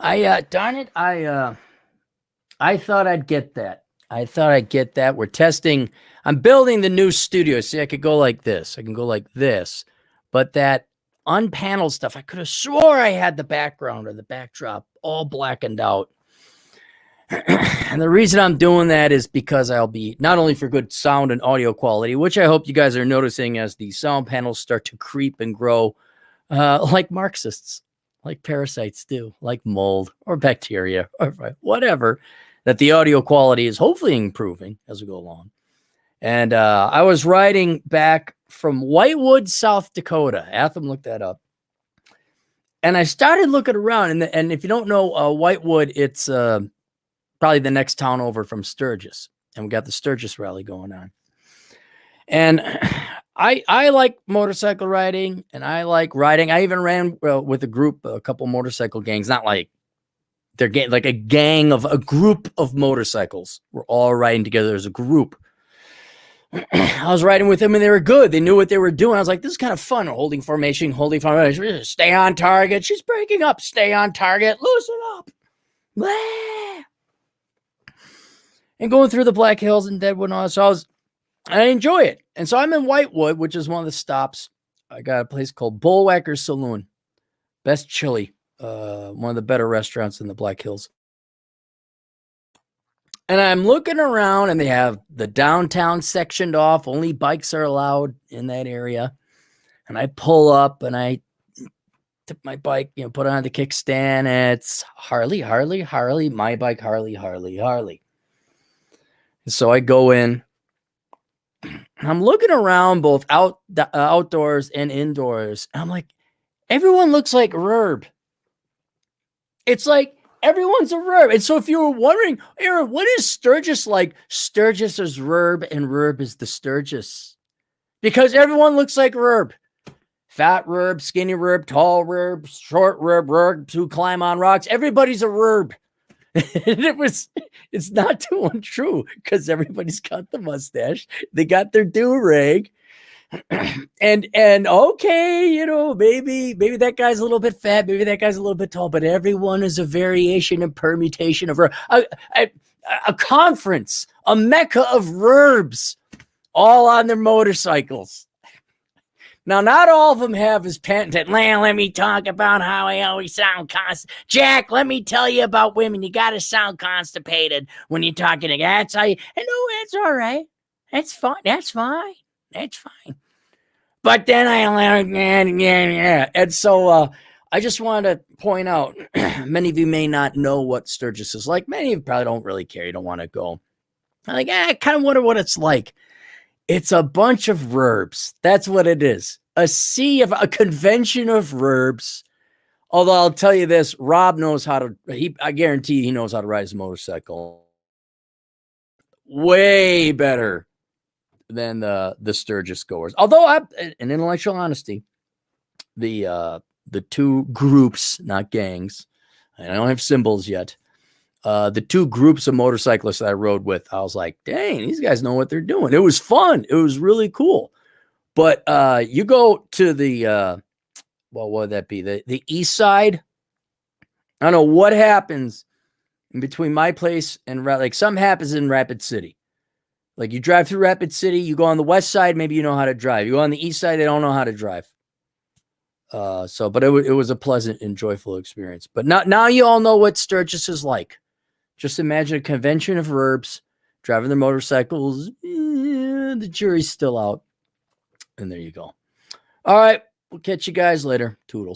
Darn it, I thought I'd get that. I thought I'd get that. We're testing. I'm building the new studio. See, I could go like this. I can go like this. But that unpaneled stuff, I could have swore I had the background or the backdrop all blackened out. And the reason I'm doing that is because I'll be not only for good sound and audio quality, which I hope you guys are noticing as the sound panels start to creep and grow, like Marxists, like parasites do, like mold or bacteria or whatever, that the audio quality is hopefully improving as we go along. And I was riding back from Whitewood, South Dakota. Atham looked that up. And I started looking around. And if you don't know Whitewood, it's probably the next town over from Sturgis. And we got the Sturgis rally going on. And I like motorcycle riding, and I like riding. I even ran with a group, a couple motorcycle gangs, not like they're like a gang of a group of motorcycles. We're all riding together as a group. I was riding with them and they were good. They knew what they were doing. I was like, this is kind of fun. Holding formation. Stay on target. She's breaking up. Stay on target. Loosen up. Blah. And going through the Black Hills and Deadwood and all that. So I enjoy it. And so I'm in Whitewood, which is one of the stops. I got a place called Bullwhacker Saloon. Best chili. One of the better restaurants in the Black Hills. And I'm looking around and they have the downtown sectioned off. Only bikes are allowed in that area. And I pull up and I tip my bike, put it on the kickstand. And it's Harley, my bike, Harley. And so I go in. I'm looking around both outdoors and indoors. And I'm like, everyone looks like Rerb. It's like, everyone's a Rerb. And so if you were wondering, Aaron, what is Sturgis like? Sturgis is Rerb and Rerb is the Sturgis. Because everyone looks like Rerb. Fat Rerb, skinny Rerb, tall Rerb, short Rerb who climb on rocks. Everybody's a Rerb. And it's not too untrue because everybody's got the mustache. They got their do-rag. And okay, maybe that guy's a little bit fat, maybe that guy's a little bit tall, but everyone is a variation and permutation of a conference, a mecca of Rerbs, all on their motorcycles. Now, not all of them have his patented, let me talk about how I always sound constipated. Jack, let me tell you about women. You got to sound constipated when you're talking to guys. I know that's all right. That's fine. That's fine. But then I learned, yeah. And so I just wanted to point out, many of you may not know what Sturgis is like. Many of you probably don't really care. You don't want to go. I'm like, I kind of wonder what it's like. It's a bunch of Rerbs. That's what it is. A convention of Rerbs. Although I'll tell you this, Rob knows how to, I guarantee he knows how to ride his motorcycle. Way better than the Sturgis goers. Although, in intellectual honesty, the two groups, not gangs, and I don't have symbols yet, the two groups of motorcyclists that I rode with, I was like, dang, these guys know what they're doing. It was fun. It was really cool. But you go to the, what would that be? The east side. I don't know what happens in between my place and like something happens in Rapid City. Like you drive through Rapid City, you go on the west side, maybe you know how to drive. You go on the east side, they don't know how to drive. But it was a pleasant and joyful experience. But now you all know what Sturgis is like. Just imagine a convention of Rerbs driving their motorcycles. The jury's still out. And there you go. All right. We'll catch you guys later. Toodles.